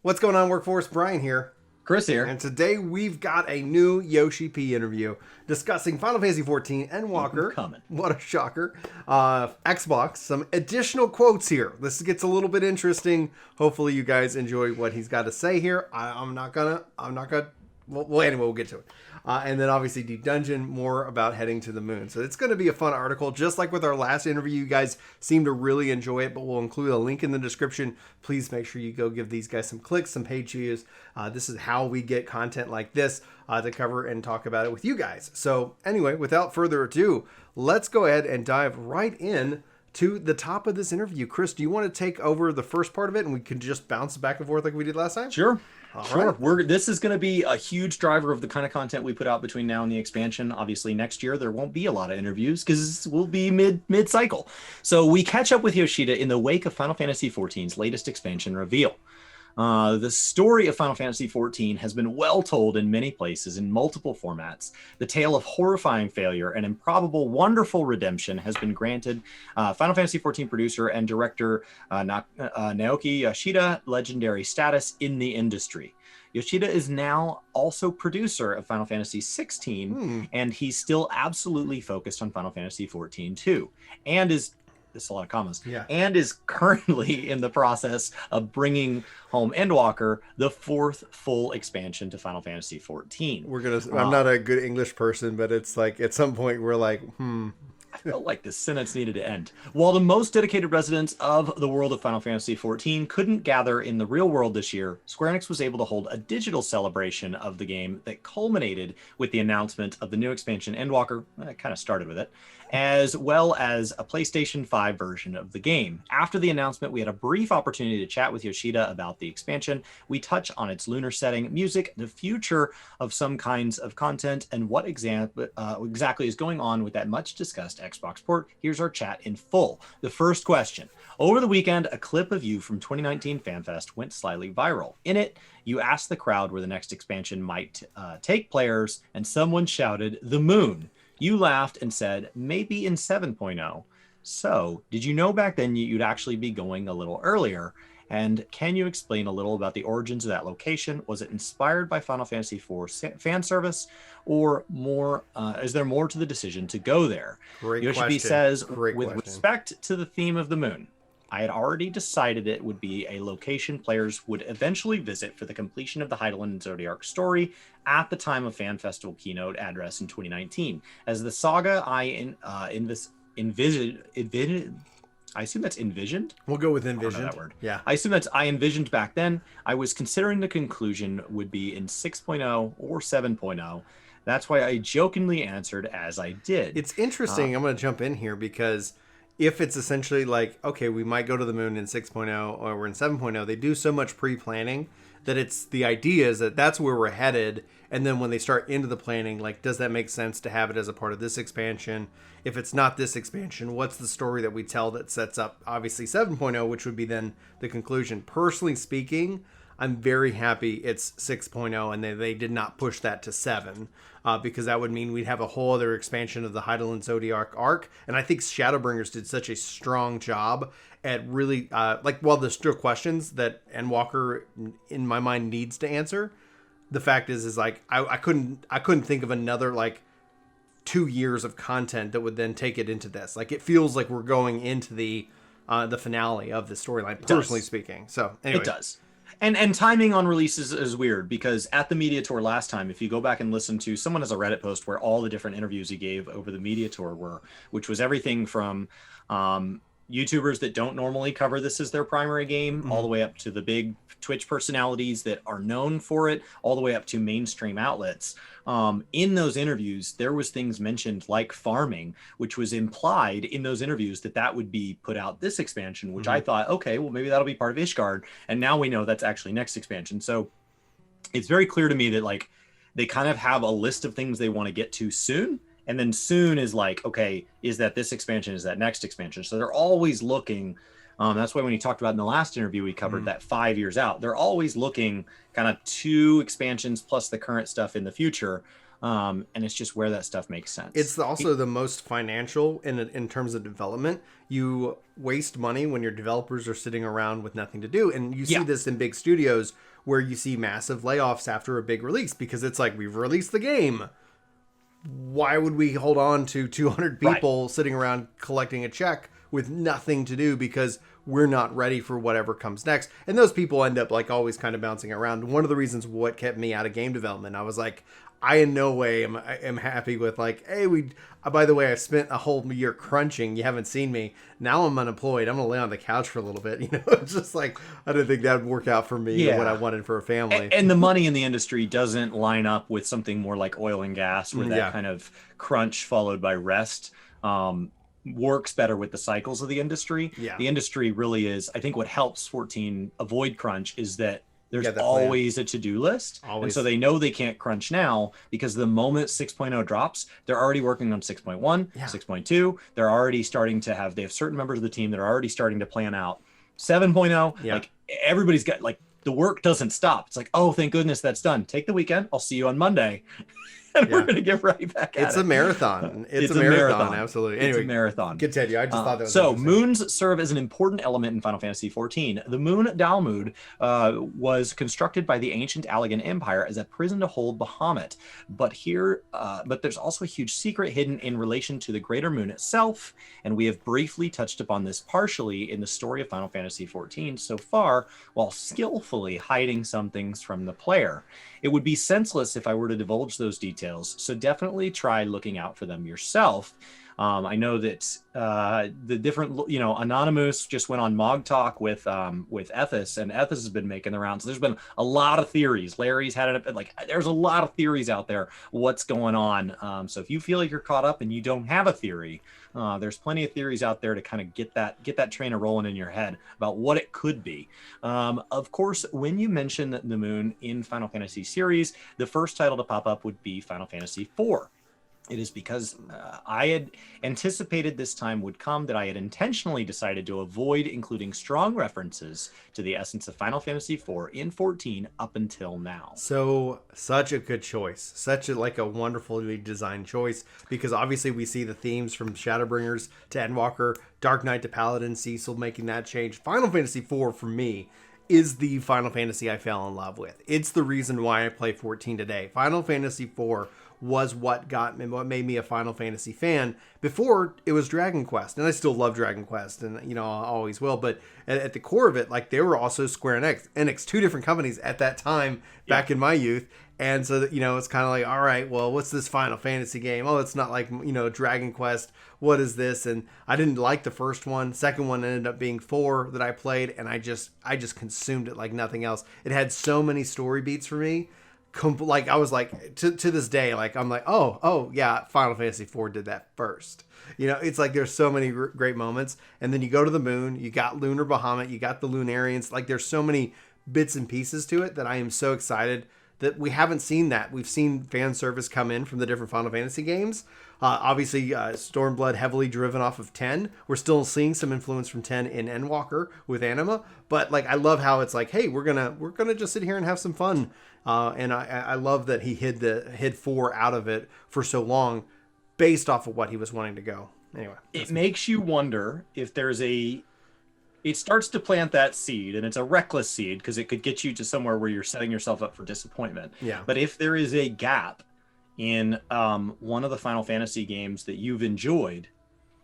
What's going on, Workforce? Brian here. Chris here. And today we've got a new Yoshi-P interview discussing Final Fantasy XIV Endwalker. Coming. What a shocker. Xbox. Some additional quotes here. This gets a little bit interesting. Hopefully you guys enjoy what he's got to say here. I'm not gonna, well, anyway, we'll get to it. And then obviously Deep Dungeon, more about heading to the moon. So it's going to be a fun article. Just like with our last interview, you guys seem to really enjoy it, but we'll include a link in the description. Please make sure you go give these guys some clicks, some page views. This is how we get content like this to cover and talk about it with you guys. So anyway, without further ado, let's go ahead and dive right in to the top of this interview. Chris, do you want to take over the first part of it and we can just bounce back and forth like we did last time? Sure. Sure. Right. This is going to be a huge driver of the kind of content we put out between now and the expansion. Obviously, next year there won't be a lot of interviews because we'll be mid-cycle. So we catch up with Yoshida in the wake of Final Fantasy XIV's latest expansion reveal. The story of Final Fantasy XIV has been well told in many places in multiple formats. The tale of horrifying failure and improbable, wonderful redemption has been granted Final Fantasy XIV producer and director Naoki Yoshida legendary status in the industry. Yoshida is now also producer of Final Fantasy XVI, and he's still absolutely focused on Final Fantasy XIV too, and is... There's a lot of commas. Yeah. And is currently in the process of bringing home Endwalker, the fourth full expansion to Final Fantasy XIV. I'm not a good English person, but it's like at some point we're like, I felt like this sentence needed to end. While the most dedicated residents of the world of Final Fantasy XIV couldn't gather in the real world this year, Square Enix was able to hold a digital celebration of the game that culminated with the announcement of the new expansion Endwalker. I kind of started with it, as well as a PlayStation 5 version of the game. After the announcement, we had a brief opportunity to chat with Yoshida about the expansion. We touch on its lunar setting, music, the future of some kinds of content, and what exactly is going on with that much discussed Xbox port. Here's our chat in full. The first question. Over the weekend, a clip of you from 2019 FanFest went slightly viral. In it, you asked the crowd where the next expansion might take players, and someone shouted, "The moon." You laughed and said, maybe in 7.0. So, did you know back then you'd actually be going a little earlier? And can you explain a little about the origins of that location? Was it inspired by Final Fantasy IV fan service, or more? Is there more to the decision to go there? Yoshi-P says, with respect to the theme of the moon, I had already decided it would be a location players would eventually visit for the completion of the Hydaelyn and Zodiac story at the time of Fan Festival keynote address in 2019. As the saga I assume that's envisioned? We'll go with envisioned. I don't know that word. Yeah. I assume that's I envisioned back then. I was considering the conclusion would be in 6.0 or 7.0. That's why I jokingly answered as I did. It's interesting. I'm going to jump in here because if it's essentially like, okay, we might go to the moon in 6.0 or we're in 7.0, they do so much pre-planning that it's the idea is that that's where we're headed. And then when they start into the planning, like, does that make sense to have it as a part of this expansion? If it's not this expansion, what's the story that we tell that sets up, obviously, 7.0, which would be then the conclusion? Personally speaking, I'm very happy it's 6.0 and they did not push that to 7 because that would mean we'd have a whole other expansion of the Hydaelyn Zodiac arc. And I think Shadowbringers did such a strong job at really, while there's still questions that Endwalker, in my mind, needs to answer, the fact is like, I couldn't think of another, 2 years of content that would then take it into this. Like, it feels like we're going into the finale of the storyline, personally speaking. So anyway. It does. And timing on releases is weird because at the media tour last time, if you go back and listen to, someone has a Reddit post where all the different interviews he gave over the media tour were, which was everything from YouTubers that don't normally cover this as their primary game, all the way up to the big Twitch personalities that are known for it, all the way up to mainstream outlets. In those interviews, there was things mentioned like farming, which was implied in those interviews that would be put out this expansion, which I thought, okay, well, maybe that'll be part of Ishgard. And now we know that's actually next expansion. So it's very clear to me that they kind of have a list of things they want to get to soon. And then soon is like, okay, is that this expansion? Is that next expansion? So they're always looking. That's why when you talked about in the last interview, we covered that 5 years out. They're always looking kind of 2 expansions plus the current stuff in the future. And it's just where that stuff makes sense. It's also the most financial in terms of development. You waste money when your developers are sitting around with nothing to do. And you see this in big studios where you see massive layoffs after a big release because it's like, we've released the game. Why would we hold on to 200 people sitting around collecting a check with nothing to do because we're not ready for whatever comes next? And those people end up like always kind of bouncing around. One of the reasons what kept me out of game development, I was like, I in no way am happy with like, hey, by the way, I spent a whole year crunching. You haven't seen me. Now I'm unemployed. I'm going to lay on the couch for a little bit. It's just like, I didn't think that would work out for me or what I wanted for a family. And the money in the industry doesn't line up with something more like oil and gas, where that kind of crunch followed by rest works better with the cycles of the industry. Yeah. The industry really is, I think what helps 14 avoid crunch is that there's always a to-do list. And so they know they can't crunch now because the moment 6.0 drops, they're already working on 6.1, 6.2. They're already starting to they have certain members of the team that are already starting to plan out 7.0. Like everybody's got like, the work doesn't stop. It's like, oh, thank goodness that's done. Take the weekend. I'll see you on Monday. And we're going to get right back at it. It's a marathon. It's a marathon. Absolutely. Anyway, it's a marathon. Continue. I just thought that was so moons serve as an important element in Final Fantasy XIV. The moon Dalmud was constructed by the ancient Allegan Empire as a prison to hold Bahamut. But there's also a huge secret hidden in relation to the greater moon itself. And we have briefly touched upon this partially in the story of Final Fantasy XIV so far, while skillfully hiding some things from the player. It would be senseless if I were to divulge those details, so definitely try looking out for them yourself. I know that the different, Anonymous just went on Mog Talk with Ethos, and Ethos has been making the rounds. There's been a lot of theories. Larry's had it, there's a lot of theories out there. What's going on? So if you feel like you're caught up and you don't have a theory, there's plenty of theories out there to kind of get that train rolling in your head about what it could be. Of course, when you mention the moon in Final Fantasy series, the first title to pop up would be Final Fantasy IV. It is because I had anticipated this time would come that I had intentionally decided to avoid including strong references to the essence of Final Fantasy IV in 14 up until now. So, such a good choice. Such a wonderfully designed choice, because obviously we see the themes from Shadowbringers to Endwalker, Dark Knight to Paladin, Cecil making that change. Final Fantasy IV, for me, is the Final Fantasy I fell in love with. It's the reason why I play 14 today. Final Fantasy IV was what made me a Final Fantasy fan. Before, it was Dragon Quest, and I still love Dragon Quest, and I always will. But at the core of it, they were also Square Enix, two different companies at that time back in my youth. And so that, it's kind of like, all right, well, what's this Final Fantasy game? Oh, it's not like Dragon Quest. What is this? And I didn't like the first one. Second one ended up being 4 that I played, and I just consumed it like nothing else. It had so many story beats for me. I was like, to this day, I'm like, oh yeah, Final Fantasy IV did that first. It's like there's so many great moments. And then you go to the moon, you got Lunar Bahamut, you got the Lunarians. There's so many bits and pieces to it that I am so excited that we haven't seen that. We've seen fan service come in from the different Final Fantasy games. Obviously, Stormblood heavily driven off of 10. We're still seeing some influence from 10 in Endwalker with Anima, but I love how it's like, hey, we're gonna just sit here and have some fun. And I love that he hid 4 out of it for so long, based off of what he was wanting to go. Anyway, it makes you wonder if there's it starts to plant that seed, and it's a reckless seed because it could get you to somewhere where you're setting yourself up for disappointment. Yeah. But if there is a gap in one of the Final Fantasy games that you've enjoyed,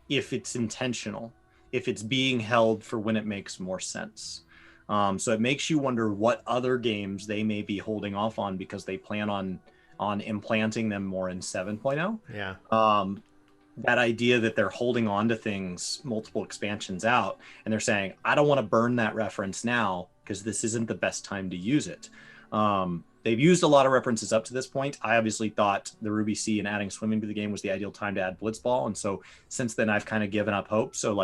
if it's intentional, if it's being held for when it makes more sense. So it makes you wonder what other games they may be holding off on because they plan on implanting them more in 7.0. Yeah. That idea that they're holding on to things multiple expansions out, and they're saying, I don't want to burn that reference now because this isn't the best time to use it. They've used a lot of references up to this point. I obviously thought the Ruby Sea and adding swimming to the game was the ideal time to add Blitzball. And so since then, I've kind of given up hope. So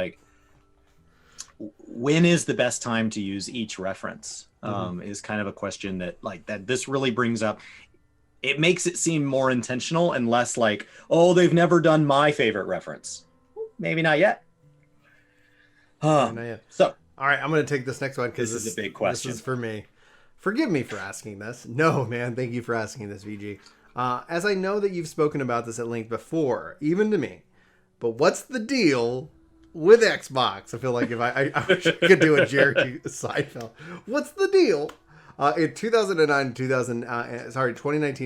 when is the best time to use each reference is kind of a question that this really brings up. It makes it seem more intentional and less like, oh, they've never done my favorite reference. Maybe not yet. Not yet. So, all right, I'm going to take this next one because this is a big question. This is for me. Forgive me for asking this. No, man, thank you for asking this, VG. As I know that you've spoken about this at length before, even to me, but what's the deal with Xbox? I feel like if I wish I could do a Jerry Seinfeld. What's the deal In 2019,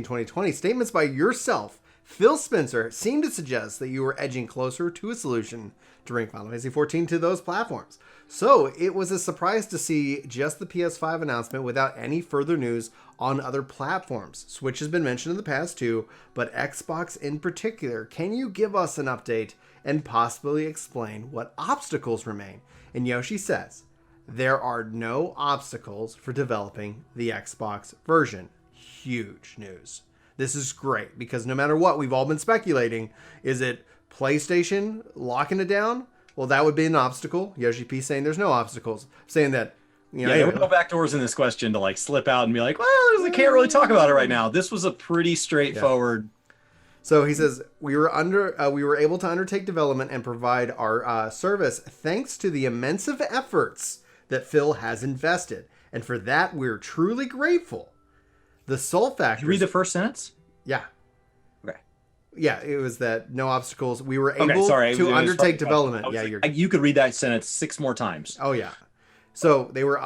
2020, statements by yourself, Phil Spencer, seem to suggest that you were edging closer to a solution to bring Final Fantasy XIV to those platforms. So it was a surprise to see just the PS5 announcement without any further news on other platforms. Switch has been mentioned in the past too, but Xbox in particular. Can you give us an update and possibly explain what obstacles remain? And Yoshi says, there are no obstacles for developing the Xbox version. Huge news. This is great because no matter what, we've all been speculating. Is it PlayStation locking it down? Well, that would be an obstacle. Yoshi-P saying there's no obstacles. Saying that, you know, there were no backdoors in this question to like slip out and be like, well, we can't really talk about it right now. This was a pretty straightforward. So he says, we were able to undertake development and provide our service thanks to the immense efforts that Phil has invested. And for that, we're truly grateful. The sole factor. Did you read the first sentence? Yeah. Okay. Yeah, it was that no obstacles. We were able to undertake development. Yeah, you could read that sentence 6 more times. Oh, yeah. So they were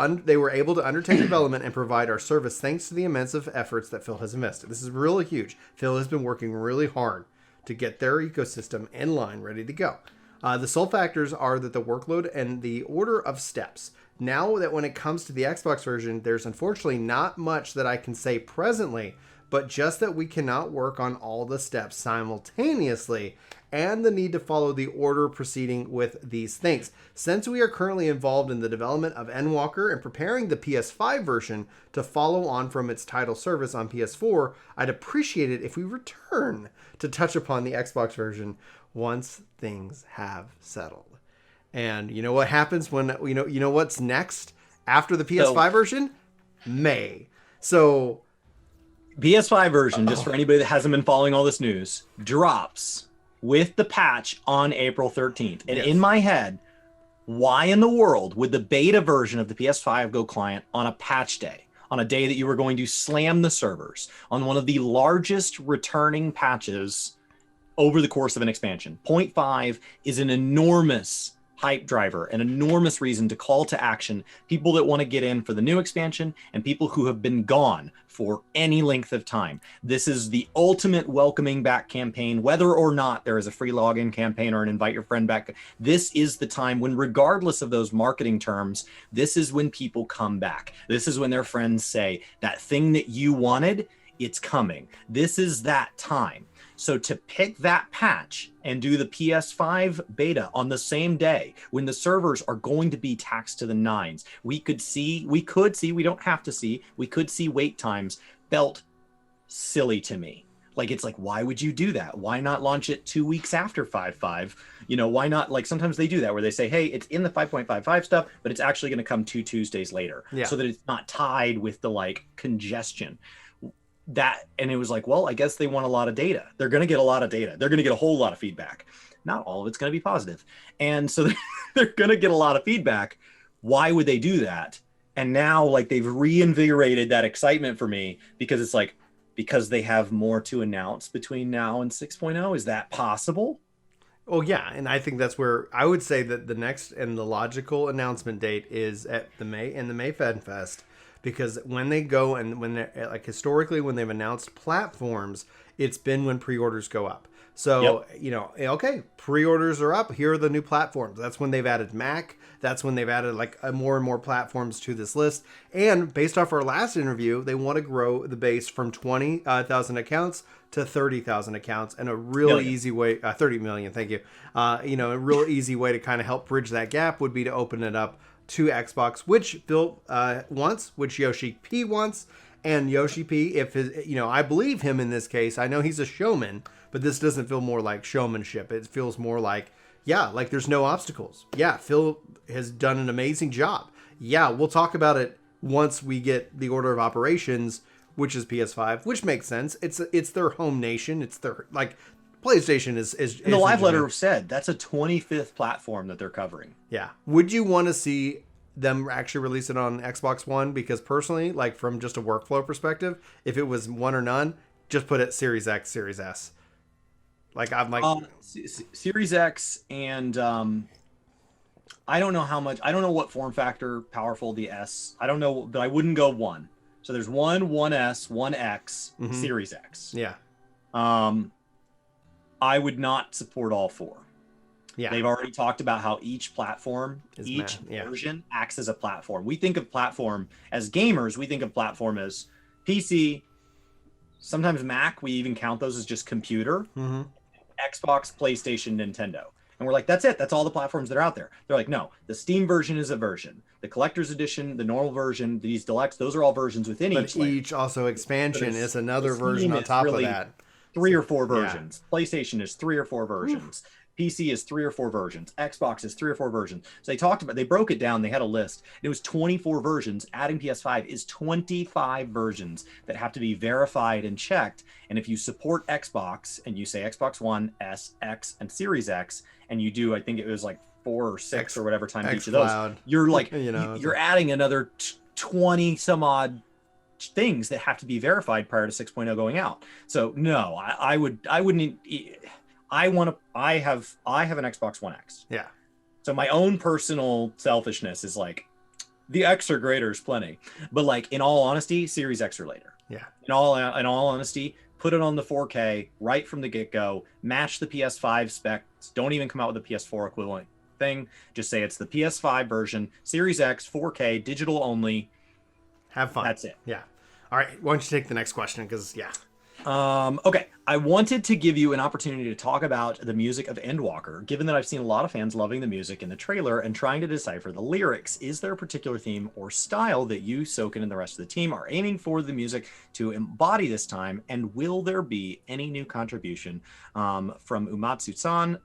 able to undertake development and provide our service thanks to the immense efforts that Phil has invested. This is really huge. Phil has been working really hard to get their ecosystem in line, ready to go. The sole factors are that the workload and the order of steps. Now that when it comes to the Xbox version, there's unfortunately not much that I can say presently, but just that we cannot work on all the steps simultaneously and the need to follow the order proceeding with these things. Since we are currently involved in the development of Endwalker and preparing the PS5 version to follow on from its title service on PS4, I'd appreciate it if we return to touch upon the Xbox version once things have settled. And you know what happens when you know what's next after the PS5 version? May. So PS5 version, just for anybody that hasn't been following all this news, drops with the patch on April 13th. And in my head, why in the world would the beta version of the PS5 go client on a patch day? On a day that you were going to slam the servers on one of the largest returning patches over the course of an expansion. 0.5 is an enormous hype driver, an enormous reason to call to action people that want to get in for the new expansion and people who have been gone for any length of time. This is the ultimate welcoming back campaign, whether or not there is a free login campaign or an invite your friend back. This is the time when, regardless of those marketing terms, this is when people come back. This is when their friends say, that thing that you wanted, it's coming. This is that time. So to pick that patch and do the PS5 beta on the same day when the servers are going to be taxed to the nines, we could see, we don't have to see, we could see wait times felt silly to me. Like, it's like, why would you do that? Why not launch it 2 weeks after 5.5? You know, why not? Like, sometimes they do that where they say, hey, it's in the 5.55 stuff, but it's actually going to come 2 Tuesdays later. Yeah. So that it's not tied with the like congestion. And it was like, well, I guess they want a lot of data. They're going to get a lot of data. They're going to get a whole lot of feedback. Not all of it's going to be positive. And so they're going to get a lot of feedback. Why would they do that? And now, like, they've reinvigorated that excitement for me because it's like, because they have more to announce between now and 6.0. Is that possible? Oh, yeah. And I think that's where I would say that the next and the logical announcement date is at the May Fan Fest. Because when they go and when they're like historically, when they've announced platforms, it's been when pre-orders go up. So, you know, okay, pre-orders are up. Here are the new platforms. That's when they've added Mac. That's when they've added like more and more platforms to this list. And based off our last interview, they want to grow the base from 20,000 accounts to 30,000 accounts. And a real easy way, 30 million, thank you. You know, a real easy way to kind of help bridge that gap would be to open it up to Xbox, which Bill wants, which Yoshi-P wants, and Yoshi-P, if his, you know, I believe him in this case. I know he's a showman, but this doesn't feel more like showmanship. It feels more like, yeah, like there's no obstacles. Yeah, Phil has done an amazing job. Yeah, we'll talk about it once we get the order of operations, which is PS5, which makes sense. It's their home nation. It's their like. PlayStation is and the live letter said that's a 25th platform that they're covering. Yeah. Would you want to see them actually release it on Xbox One? Because personally, like from just a workflow perspective, if it was one or none, just put it Series X, Series S. Like I'm like Series X and I don't know how much. I don't know what form factor powerful the S. I don't know, but I wouldn't go one. So there's 1, 1S, 1X, Series X. Yeah. I would not support all 4. Yeah. They've already talked about how each platform, each version acts as a platform. We think of platform as gamers. We think of platform as PC, sometimes Mac. We even count those as just computer, Xbox, PlayStation, Nintendo. And we're like, that's it. That's all the platforms that are out there. They're like, no, the Steam version is a version. The collector's edition, the normal version, these deluxe, those are all versions within each. But each also expansion is another version on top of that. 3 or 4 versions. PlayStation is 3 or 4 versions. PC is 3 or 4 versions. Xbox is 3 or 4 versions. So they broke it down. They had a list. It was 24 versions. Adding PS5 is 25 versions that have to be verified and checked. And if you support Xbox and you say Xbox One, S, X, and Series X, and you do, I think it was like 4 or 6 or whatever times each of those, you're like, you're adding another 20 some odd things that have to be verified prior to 6.0 going out. So no, I wouldn't. I have an Xbox One X. Yeah. So my own personal selfishness is like, the X or greater is plenty, but like in all honesty, Series X or later. Yeah. In all honesty, put it on the 4K right from the get-go. Match the PS5 specs. Don't even come out with a PS4 equivalent thing. Just say it's the PS5 version, Series X, 4K, digital only. Have fun. That's it. Yeah. All right. Why don't you take the next question? Because okay, I wanted to give you an opportunity to talk about the music of Endwalker, given that I've seen a lot of fans loving the music in the trailer and trying to decipher the lyrics. Is there a particular theme or style that you, Soken, and the rest of the team are aiming for the music to embody this time? And will there be any new contribution from Umatsu-san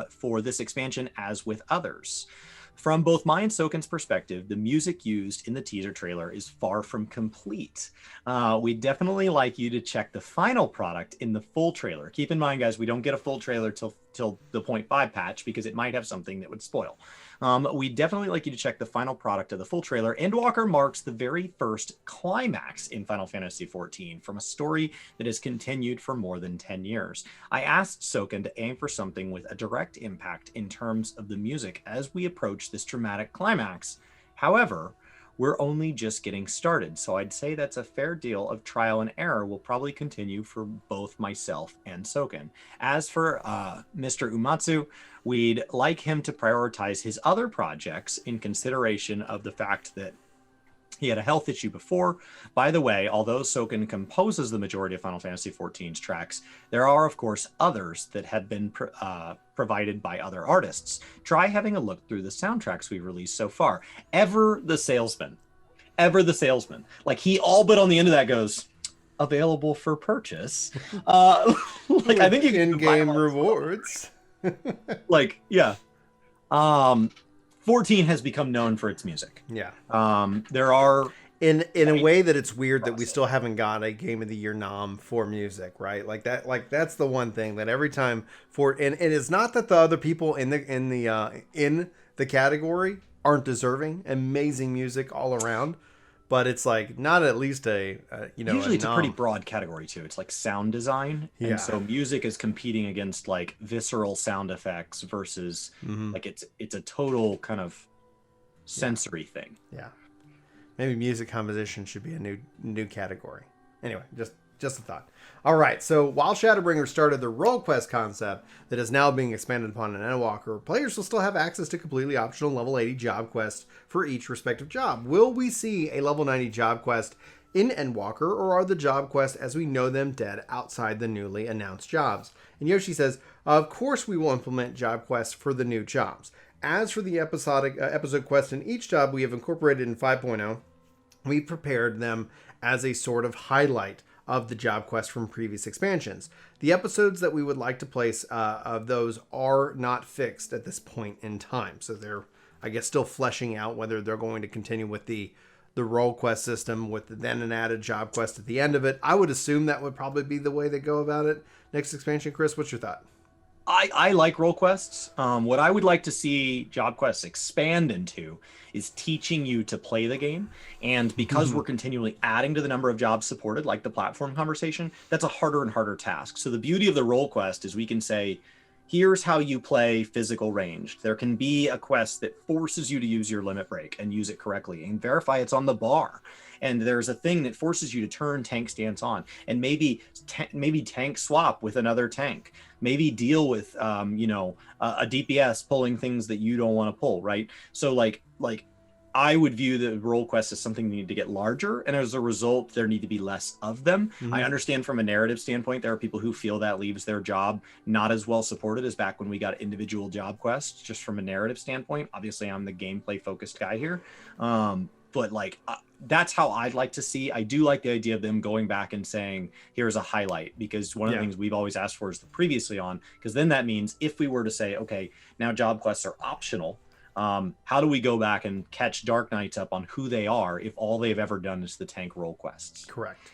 for this expansion as with others? From both my and Soken's perspective, the music used in the teaser trailer is far from complete. We'd definitely like you to check the final product in the full trailer. Keep in mind, guys, we don't get a full trailer till the 0.5 patch because it might have something that would spoil. We'd definitely like you to check the final product of the full trailer. Endwalker marks the very first climax in Final Fantasy XIV from a story that has continued for more than 10 years. I asked Soken to aim for something with a direct impact in terms of the music as we approach this dramatic climax. However, we're only just getting started, so I'd say that's a fair deal of trial and error will probably continue for both myself and Soken. As for Mr. Umatsu, we'd like him to prioritize his other projects in consideration of the fact that he had a health issue before. By the way, although Soken composes the majority of Final Fantasy XIV's tracks, there are, of course, others that have been provided by other artists. Try having a look through the soundtracks we've released so far. Ever the Salesman. Like, he all but on the end of that goes, available for purchase. Like, I think you can in-game rewards. Like, yeah. 14 has become known for its music. Yeah. There are in a way that it's weird that we still haven't got a Game of the Year nom for music, right? Like that's the one thing that every time and it's not that the other people in the category aren't deserving. Amazing music all around. But it's like not at least usually it's a pretty broad category too. It's like sound design, and so music is competing against like visceral sound effects versus like it's a total kind of sensory thing. Yeah, maybe music composition should be a new category. Anyway, just a thought. All right, so while Shadowbringers started the role quest concept that is now being expanded upon in Endwalker, players will still have access to completely optional level 80 job quests for each respective job. Will we see a level 90 job quest in Endwalker, or are the job quests as we know them dead outside the newly announced jobs? And Yoshi says, of course we will implement job quests for the new jobs. As for the episode quests in each job we have incorporated in 5.0, we prepared them as a sort of highlight of the job quest from previous expansions. The episodes that we would like to place of those are not fixed at this point in time. So they're, I guess, still fleshing out whether they're going to continue with the role quest system with then an added job quest at the end of it. I would assume that would probably be the way they go about it. Next expansion, Chris, what's your thought? I like role quests. What I would like to see job quests expand into is teaching you to play the game. And because we're continually adding to the number of jobs supported, like the platform conversation, that's a harder and harder task. So the beauty of the role quest is we can say, here's how you play physical ranged. There can be a quest that forces you to use your limit break and use it correctly and verify it's on the bar. and there's a thing that forces you to turn tank stance on, and maybe tank swap with another tank, maybe deal with a DPS pulling things that you don't want to pull, right? So like I would view the role quests as something that need to get larger, and as a result, there need to be less of them. I understand from a narrative standpoint, there are people who feel that leaves their job not as well supported as back when we got individual job quests, just from a narrative standpoint. Obviously, I'm the gameplay focused guy here. But like, that's how I'd like to see. I do like the idea of them going back and saying, here's a highlight, because one of the things we've always asked for is the previously on, because then that means if we were to say, okay, now job quests are optional, how do we go back and catch Dark Knights up on who they are if all they've ever done is the tank role quests? Correct.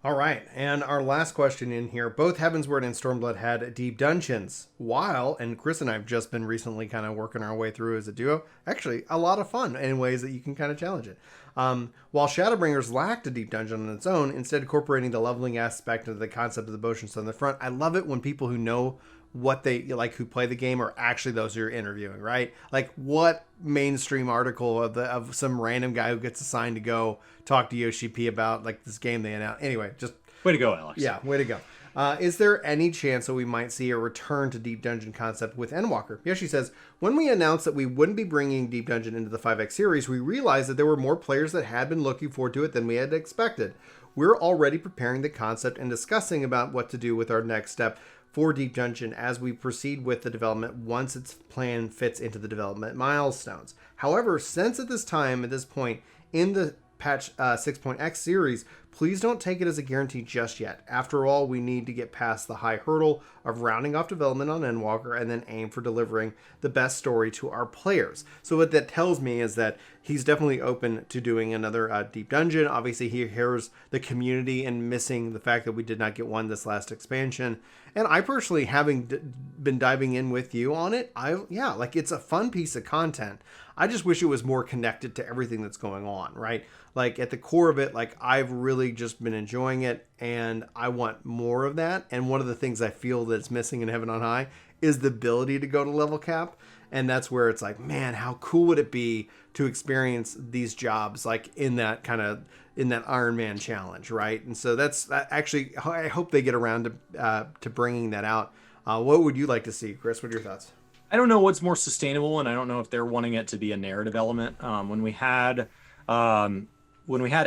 All right, and our last question in here, both Heavensward and Stormblood had deep dungeons, and Chris and I have just been recently kind of working our way through as a duo, actually a lot of fun in ways that you can kind of challenge it. While Shadowbringers lacked a deep dungeon on its own, instead incorporating the leveling aspect of the concept of the potions on the front. I love it when people who know what they like, who play the game, are actually those who you're interviewing, right? Like, what mainstream article of some random guy who gets assigned to go talk to Yoshi-P about like this game they announced? Anyway, just way to go, Alex. Yeah, way to go. Is there any chance that we might see a return to deep dungeon concept with Endwalker? Yoshi says, when we announced that we wouldn't be bringing deep dungeon into the 5X series, we realized that there were more players that had been looking forward to it than we had expected. We're already preparing the concept and discussing about what to do with our next step for deep dungeon as we proceed with the development once its plan fits into the development milestones. However, since at this point in the patch 6.x series, please don't take it as a guarantee just yet. After all, we need to get past the high hurdle of rounding off development on Endwalker and then aim for delivering the best story to our players. So what that tells me is that he's definitely open to doing another deep dungeon. Obviously, he hears the community and missing the fact that we did not get one this last expansion. And I personally, having been diving in with you on it, it's a fun piece of content. I just wish it was more connected to everything that's going on, right? Like, at the core of it, like, I've really just been enjoying it, and I want more of that. And one of the things I feel that's missing in Heaven on High is the ability to go to level cap. And that's where it's like, man, how cool would it be to experience these jobs like in that Iron Man challenge, right? And so actually, I hope they get around to bringing that out. What would you like to see, Chris? What are your thoughts? I don't know what's more sustainable, and I don't know if they're wanting it to be a narrative element. When we had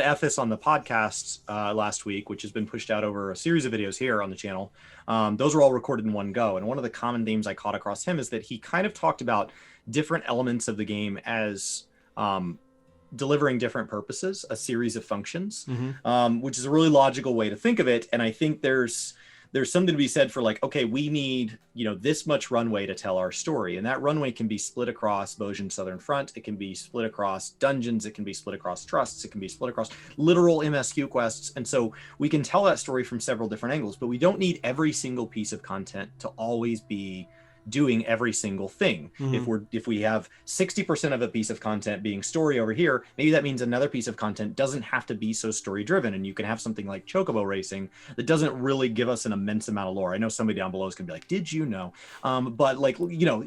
FS on the podcast last week, which has been pushed out over a series of videos here on the channel, those were all recorded in one go. And one of the common themes I caught across him is that he kind of talked about different elements of the game as delivering different purposes, a series of functions, which is a really logical way to think of it. And I think there's something to be said for like, okay, we need, this much runway to tell our story. And that runway can be split across Bojin Southern Front. It can be split across dungeons. It can be split across trusts. It can be split across literal MSQ quests. And so we can tell that story from several different angles, but we don't need every single piece of content to always be doing every single thing. If we have 60% of a piece of content being story over here, maybe that means another piece of content doesn't have to be so story driven, and you can have something like Chocobo racing that doesn't really give us an immense amount of lore. I know somebody down below is gonna be like, did you know? But like,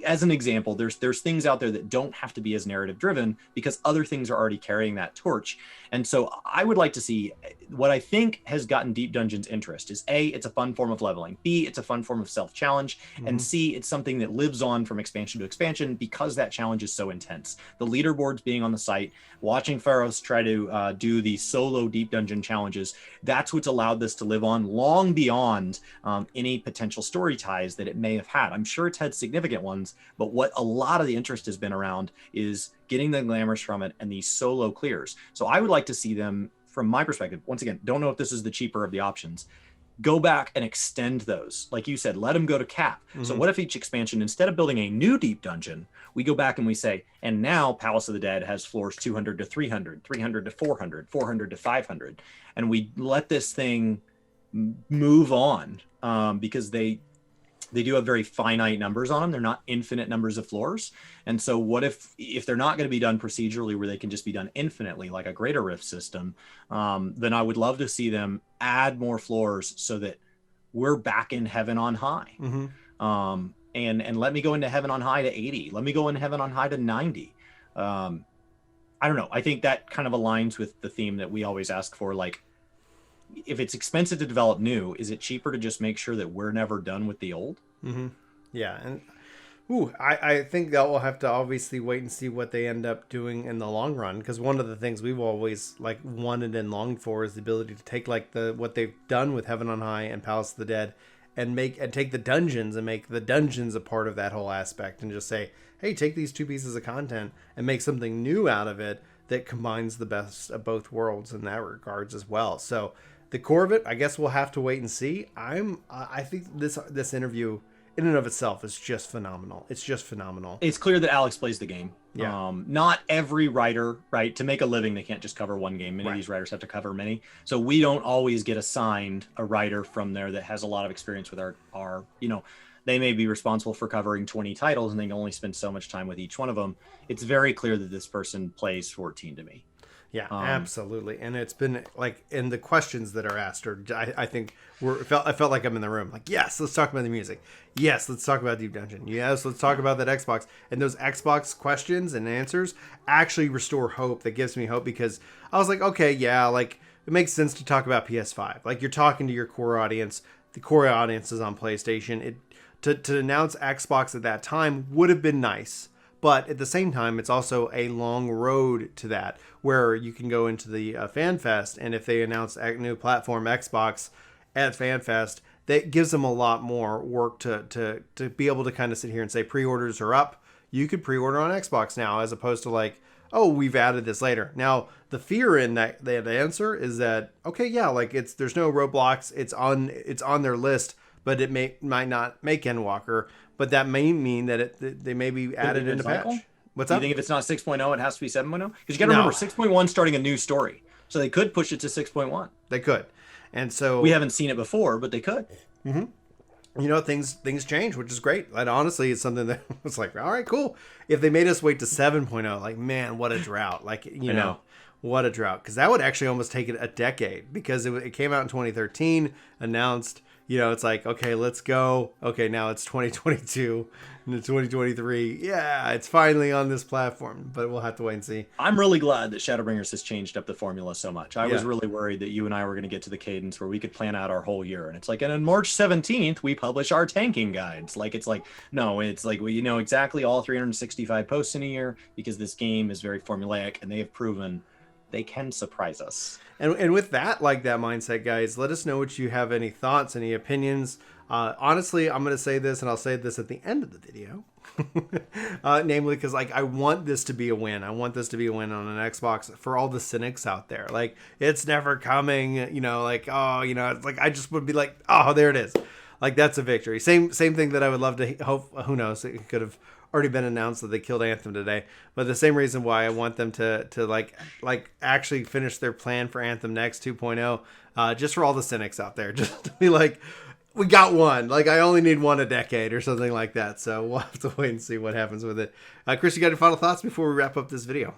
as an example, there's things out there that don't have to be as narrative driven because other things are already carrying that torch. And so I would like to see, what I think has gotten Deep Dungeon's interest is A, it's a fun form of leveling, B, it's a fun form of self-challenge, and C, it's something that lives on from expansion to expansion because that challenge is so intense. The leaderboards being on the site, watching Pharos try to do the solo Deep Dungeon challenges, that's what's allowed this to live on long beyond any potential story ties that it may have had. I'm sure it's had significant ones, but what a lot of the interest has been around is getting the glamours from it and these solo clears. So I would like to see them, from my perspective, once again, don't know if this is the cheaper of the options, go back and extend those. Like you said, let them go to cap. So what if each expansion, instead of building a new deep dungeon, we go back and we say, and now Palace of the Dead has floors 200 to 300, 300 to 400, 400 to 500. And we let this thing move on because they do have very finite numbers on them. They're not infinite numbers of floors. And so what if they're not going to be done procedurally where they can just be done infinitely, like a Greater Rift system, then I would love to see them add more floors so that we're back in Heaven on High. And let me go into Heaven on High to 80. Let me go into Heaven on High to 90. I don't know. I think that kind of aligns with the theme that we always ask for. Like, if it's expensive to develop new, is it cheaper to just make sure that we're never done with the old? Mm-hmm. Yeah, and I think that we'll have to obviously wait and see what they end up doing in the long run. Because one of the things we've always like wanted and longed for is the ability to take like what they've done with Heaven on High and Palace of the Dead, and take the dungeons and make the dungeons a part of that whole aspect, and just say, hey, take these two pieces of content and make something new out of it that combines the best of both worlds in that regards as well. So the core of it, I guess we'll have to wait and see. I think this interview in and of itself is just phenomenal. It's just phenomenal. It's clear that Alex plays the game. Yeah. Not every writer, right? To make a living, they can't just cover one game. Many of these writers have to cover many. So we don't always get assigned a writer from there that has a lot of experience with our they may be responsible for covering 20 titles and they can only spend so much time with each one of them. It's very clear that this person plays 14 to me. Yeah, absolutely. And it's been like, in the questions that are asked, or I think I felt like I'm in the room. Like, yes, let's talk about the music. Yes, let's talk about Deep Dungeon. Yes, let's talk about that Xbox. And those Xbox questions and answers actually restore hope. That gives me hope, because I was like, okay, yeah, like it makes sense to talk about PS5. Like, you're talking to your core audience. The core audience is on PlayStation. To announce Xbox at that time would have been nice. But at the same time, it's also a long road to that, where you can go into the FanFest, and if they announce a new platform Xbox at FanFest, that gives them a lot more work to be able to kind of sit here and say pre-orders are up. You could pre-order on Xbox now, as opposed to like, oh, we've added this later. Now, the fear in that answer is that, okay, yeah, like there's no roadblocks, it's on their list, but it might not make Endwalker. But that may mean that they may be added in a patch. What's up? Do you think if it's not 6.0, it has to be 7.0? Because you got to remember, 6.1 starting a new story. So they could push it to 6.1. They could. And so we haven't seen it before, but they could. Mm-hmm. You know, things change, which is great. And honestly, it's something that was like, all right, cool. If they made us wait to 7.0, like, man, what a drought. Like, you know, what a drought. Because that would actually almost take it a decade, because it came out in 2013, announced. You know, it's like, okay, let's go. Okay, now it's 2022 and 2023. Yeah, it's finally on this platform, but we'll have to wait and see. I'm really glad that Shadowbringers has changed up the formula so much. I was really worried that you and I were going to get to the cadence where we could plan out our whole year. And it's like, and on March 17th, we publish our tanking guides. Like, it's like, no, it's like, well, you know exactly all 365 posts in a year, because this game is very formulaic, and they have proven they can surprise us. And with that, like that mindset, guys, let us know what you have, any thoughts, any opinions. Honestly, I'm going to say this, and I'll say this at the end of the video. Namely, because like, I want this to be a win. I want this to be a win on an Xbox for all the cynics out there. Like, it's never coming, you know, like, oh, you know, it's like, I just would be like, oh, there it is. Like, that's a victory. Same thing that I would love to hope, who knows, it could have already been announced that they killed Anthem today, but the same reason why I want them to like actually finish their plan for Anthem Next 2.0, just for all the cynics out there, just to be like, we got one, like I only need one a decade or something like that. So we'll have to wait and see what happens with it. Chris, you got any final thoughts before we wrap up this video?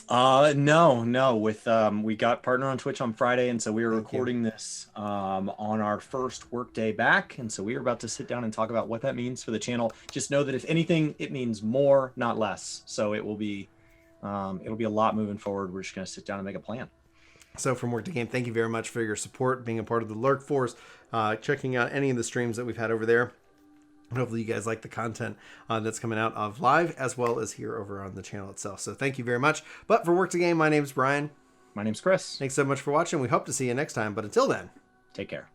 No. With we got partner on Twitch on Friday, and so we were recording this on our first work day back, and so we are about to sit down and talk about what that means for the channel. Just know that if anything, it means more, not less. So it'll be a lot moving forward. We're just gonna sit down and make a plan. So from Work to Game, thank you very much for your support, being a part of the Lurk Force, checking out any of the streams that we've had over there. Hopefully you guys like the content that's coming out of live, as well as here over on the channel itself. So thank you very much. But for Work to Game, my name's Brian. My name's Chris. Thanks so much for watching. We hope to see you next time. But until then, take care.